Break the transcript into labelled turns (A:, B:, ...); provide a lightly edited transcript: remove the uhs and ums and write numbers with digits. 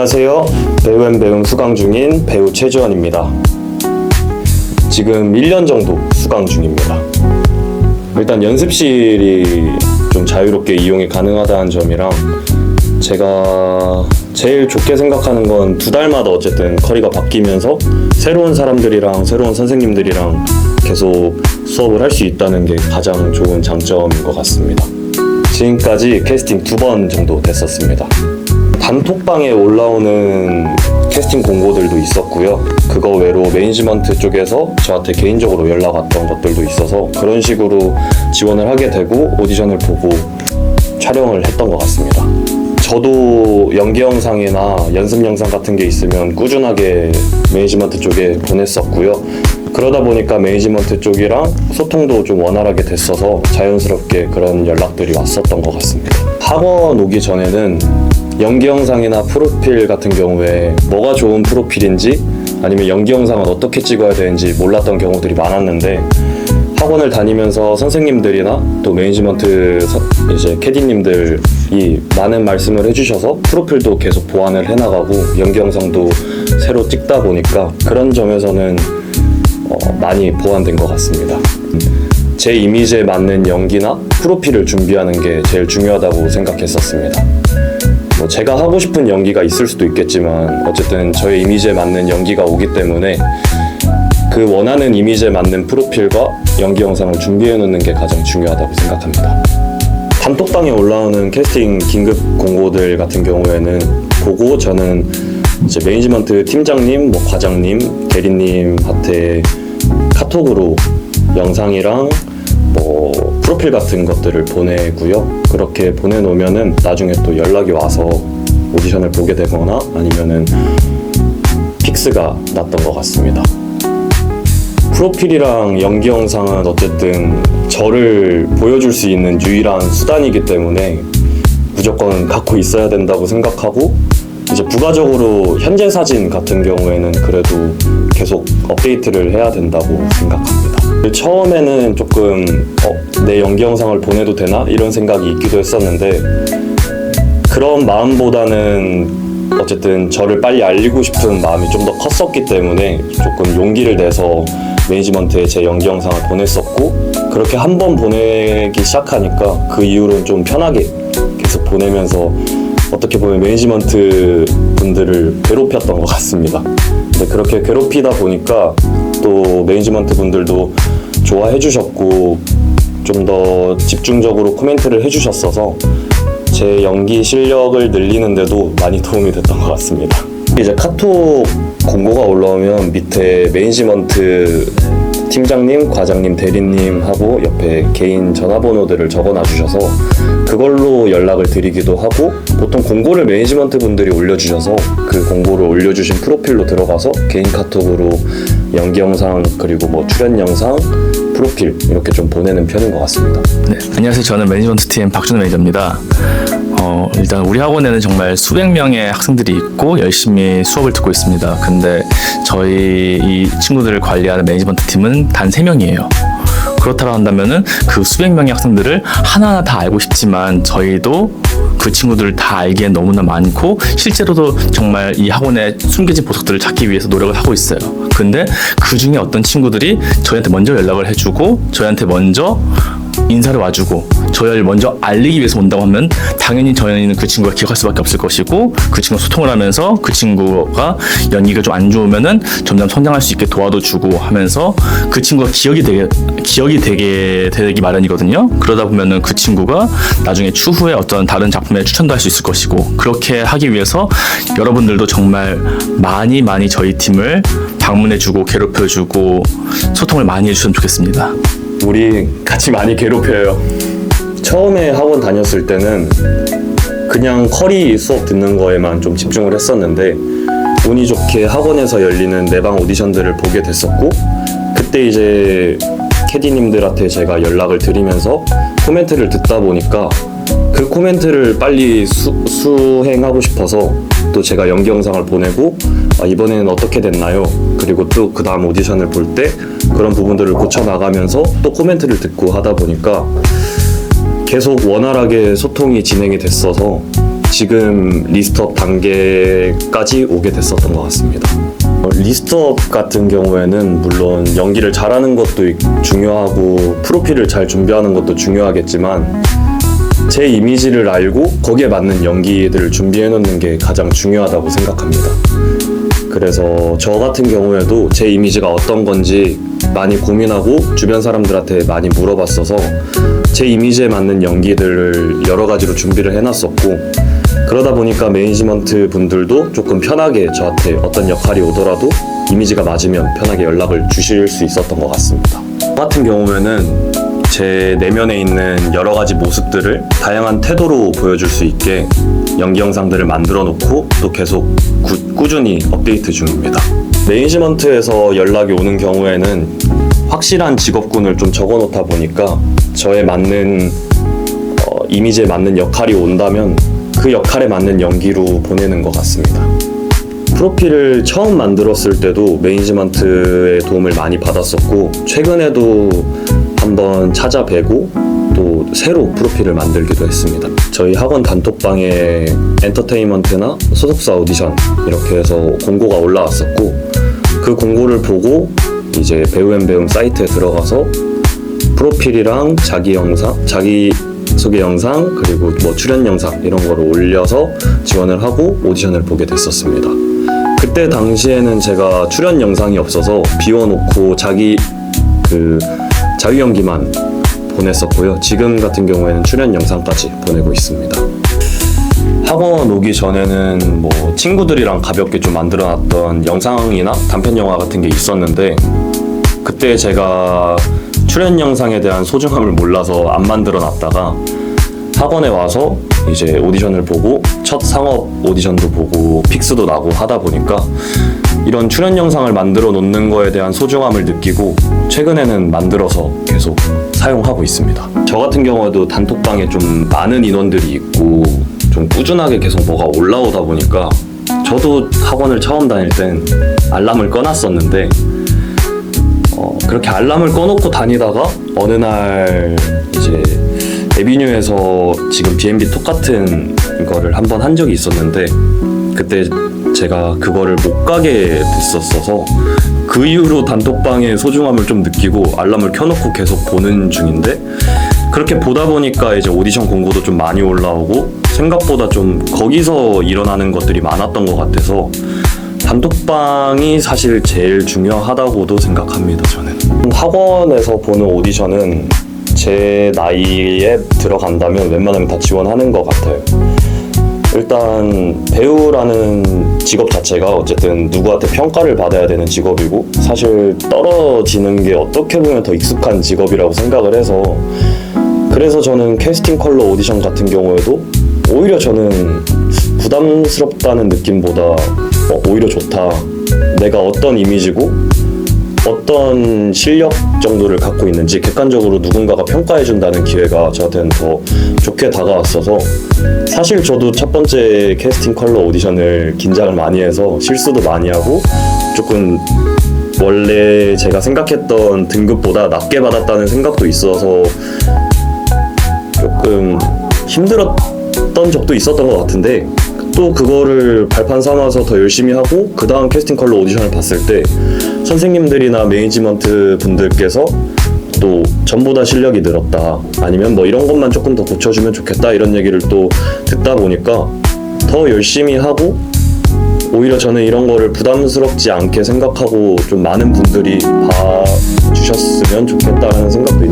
A: 안녕하세요. 배우앤배움 수강 중인 배우 최주원입니다. 지금 1년 정도 수강 중입니다. 일단 연습실이 좀 자유롭게 이용이 가능하다는 점이랑 제가 제일 좋게 생각하는 건 2달마다 어쨌든 커리가 바뀌면서 새로운 사람들이랑 새로운 선생님들이랑 계속 수업을 할 수 있다는 게 가장 좋은 장점인 것 같습니다. 지금까지 캐스팅 2번 정도 됐었습니다. 단톡방에 올라오는 캐스팅 공고들도 있었고요. 그거 외로 매니지먼트 쪽에서 저한테 개인적으로 연락 왔던 것들도 있어서 그런 식으로 지원을 하게 되고 오디션을 보고 촬영을 했던 것 같습니다. 저도 연기 영상이나 연습 영상 같은 게 있으면 꾸준하게 매니지먼트 쪽에 보냈었고요. 그러다 보니까 매니지먼트 쪽이랑 소통도 좀 원활하게 됐어서 자연스럽게 그런 연락들이 왔었던 것 같습니다. 학원 오기 전에는 연기 영상이나 프로필 같은 경우에 뭐가 좋은 프로필인지 아니면 연기 영상은 어떻게 찍어야 되는지 몰랐던 경우들이 많았는데 학원을 다니면서 선생님들이나 또 매니지먼트 이제 캐디님들이 많은 말씀을 해주셔서 프로필도 계속 보완을 해나가고 연기 영상도 새로 찍다 보니까 그런 점에서는 많이 보완된 것 같습니다. 제 이미지에 맞는 연기나 프로필을 준비하는 게 제일 중요하다고 생각했었습니다. 제가 하고 싶은 연기가 있을 수도 있겠지만 어쨌든 저의 이미지에 맞는 연기가 오기 때문에 그 원하는 이미지에 맞는 프로필과 연기 영상을 준비해 놓는 게 가장 중요하다고 생각합니다. 단톡방에 올라오는 캐스팅 긴급 공고들 같은 경우에는 보고 저는 이제 매니지먼트 팀장님, 과장님, 대리님한테 카톡으로 영상이랑 프로필 같은 것들을 보내고요. 그렇게 보내놓으면은 나중에 또 연락이 와서 오디션을 보게 되거나 아니면은 픽스가 났던 것 같습니다. 프로필이랑 연기 영상은 어쨌든 저를 보여줄 수 있는 유일한 수단이기 때문에 무조건 갖고 있어야 된다고 생각하고 이제 부가적으로 현재 사진 같은 경우에는 그래도 계속 업데이트를 해야 된다고 생각합니다. 처음에는 조금 내 연기 영상을 보내도 되나? 이런 생각이 있기도 했었는데 그런 마음보다는 어쨌든 저를 빨리 알리고 싶은 마음이 좀 더 컸었기 때문에 조금 용기를 내서 매니지먼트에 제 연기 영상을 보냈었고 그렇게 한 번 보내기 시작하니까 그 이후로는 좀 편하게 계속 보내면서 어떻게 보면 매니지먼트 분들을 괴롭혔던 것 같습니다. 근데 그렇게 괴롭히다 보니까 또 매니지먼트 분들도 좋아해 주셨고 좀 더 집중적으로 코멘트를 해주셨어서 제 연기 실력을 늘리는데도 많이 도움이 됐던 것 같습니다. 이제 카톡 공고가 올라오면 밑에 매니지먼트 팀장님, 과장님, 대리님하고 옆에 개인 전화번호들을 적어놔 주셔서 그걸로 연락을 드리기도 하고 보통 공고를 매니지먼트 분들이 올려주셔서 그 공고를 올려주신 프로필로 들어가서 개인 카톡으로 연기 영상 그리고 출연 영상, 프로필 이렇게 좀 보내는 편인 것 같습니다.
B: 네, 안녕하세요. 저는 매니지먼트 팀 박준호 매니저입니다. 일단 우리 학원에는 정말 수백 명의 학생들이 있고 열심히 수업을 듣고 있습니다. 근데 저희 이 친구들을 관리하는 매니지먼트 팀은 단 3명이에요. 그렇다고 한다면은 그 수백 명의 학생들을 하나하나 다 알고 싶지만 저희도 그 친구들을 다 알기엔 너무나 많고 실제로도 정말 이 학원의 숨겨진 보석들을 찾기 위해서 노력을 하고 있어요. 근데 그 중에 어떤 친구들이 저희한테 먼저 연락을 해주고 저희한테 먼저 인사를 와주고 저희를 먼저 알리기 위해서 온다고 하면 당연히 저희는 그 친구가 기억할 수밖에 없을 것이고 그 친구가 소통을 하면서 그 친구가 연기가 좀 안 좋으면은 점점 성장할 수 있게 도와도 주고 하면서 그 친구가 기억이 되기 마련이거든요. 그러다 보면은 그 친구가 나중에 추후에 어떤 다른 작품에 추천도 할 수 있을 것이고 그렇게 하기 위해서 여러분들도 정말 많이 저희 팀을 방문해주고 괴롭혀주고 소통을 많이 해주셨으면 좋겠습니다.
A: 우리 같이 많이 괴롭혀요. 처음에 학원 다녔을 때는 그냥 커리 수업 듣는 거에만 좀 집중을 했었는데 운이 좋게 학원에서 열리는 내방 오디션들을 보게 됐었고 그때 이제 캐디님들한테 제가 연락을 드리면서 코멘트를 듣다 보니까 그 코멘트를 빨리 수행하고 싶어서 또 제가 연기 영상을 보내고 이번에는 어떻게 됐나요? 그리고 또 그 다음 오디션을 볼 때 그런 부분들을 고쳐나가면서 또 코멘트를 듣고 하다 보니까 계속 원활하게 소통이 진행이 됐어서 지금 리스트업 단계까지 오게 됐었던 것 같습니다. 리스트업 같은 경우에는 물론 연기를 잘하는 것도 중요하고 프로필을 잘 준비하는 것도 중요하겠지만 제 이미지를 알고 거기에 맞는 연기들을 준비해 놓는 게 가장 중요하다고 생각합니다. 그래서 저 같은 경우에도 제 이미지가 어떤 건지 많이 고민하고 주변 사람들한테 많이 물어봤어서 제 이미지에 맞는 연기들을 여러 가지로 준비를 해놨었고, 그러다 보니까 매니지먼트 분들도 조금 편하게 저한테 어떤 역할이 오더라도 이미지가 맞으면 편하게 연락을 주실 수 있었던 것 같습니다. 저 같은 경우에는 제 내면에 있는 여러 가지 모습들을 다양한 태도로 보여줄 수 있게 연기 영상들을 만들어 놓고 또 계속 꾸준히 업데이트 중입니다. 매니지먼트에서 연락이 오는 경우에는 확실한 직업군을 좀 적어 놓다 보니까 저에 맞는 이미지에 맞는 역할이 온다면 그 역할에 맞는 연기로 보내는 것 같습니다. 프로필을 처음 만들었을 때도 매니지먼트의 도움을 많이 받았었고, 최근에도 한번 찾아뵈고 또 새로 프로필을 만들기도 했습니다. 저희 학원 단톡방에 엔터테인먼트나 소속사 오디션 이렇게 해서 공고가 올라왔었고, 그 공고를 보고 이제 배우앤배움 사이트에 들어가서 프로필이랑 자기 영상, 자기 소개 영상, 그리고 뭐 출연 영상 이런 거를 올려서 지원을 하고 오디션을 보게 됐었습니다. 그때 당시에는 제가 출연 영상이 없어서 비워놓고 자기 자유 연기만 보냈었고요. 지금 같은 경우에는 출연 영상까지 보내고 있습니다. 학원 오기 전에는 뭐 친구들이랑 가볍게 좀 만들어놨던 영상이나 단편 영화 같은 게 있었는데, 그때 제가 출연 영상에 대한 소중함을 몰라서 안 만들어놨다가 학원에 와서 이제 오디션을 보고 첫 상업 오디션도 보고 픽스도 나고 하다 보니까 이런 출연 영상을 만들어 놓는 거에 대한 소중함을 느끼고 최근에는 만들어서 계속 사용하고 있습니다. 저 같은 경우에도 단톡방에 좀 많은 인원들이 있고 좀 꾸준하게 계속 뭐가 올라오다 보니까 저도 학원을 처음 다닐 땐 알람을 꺼놨었는데 그렇게 알람을 꺼놓고 다니다가 어느 날 이제 에비뉴에서 지금 B&B 똑같은 거를 한번 한 적이 있었는데, 그때 제가 그거를 못 가게 됐었어서 그 이후로 단톡방의 소중함을 좀 느끼고 알람을 켜놓고 계속 보는 중인데, 그렇게 보다 보니까 이제 오디션 공고도 좀 많이 올라오고 생각보다 좀 거기서 일어나는 것들이 많았던 것 같아서 단톡방이 사실 제일 중요하다고도 생각합니다. 저는 학원에서 보는 오디션은 제 나이에 들어간다면 웬만하면 다 지원하는 것 같아요. 일단 배우라는 직업 자체가 어쨌든 누구한테 평가를 받아야 되는 직업이고, 사실 떨어지는 게 어떻게 보면 더 익숙한 직업이라고 생각을 해서, 그래서 저는 캐스팅 컬러 오디션 같은 경우에도 오히려 저는 부담스럽다는 느낌보다 오히려 좋다, 내가 어떤 이미지고 어떤 실력 정도를 갖고 있는지 객관적으로 누군가가 평가해준다는 기회가 저한테는 더 좋게 다가왔어서, 사실 저도 첫 번째 캐스팅 컬러 오디션을 긴장을 많이 해서 실수도 많이 하고 조금 원래 제가 생각했던 등급보다 낮게 받았다는 생각도 있어서 조금 힘들었던 적도 있었던 것 같은데, 또 그거를 발판 삼아서 더 열심히 하고 그 다음 캐스팅 컬러 오디션을 봤을 때 선생님들이나 매니지먼트 분들께서 또 전보다 실력이 늘었다, 아니면 뭐 이런 것만 조금 더 고쳐주면 좋겠다, 이런 얘기를 또 듣다 보니까 더 열심히 하고, 오히려 저는 이런 거를 부담스럽지 않게 생각하고 좀 많은 분들이 봐주셨으면 좋겠다는 생각도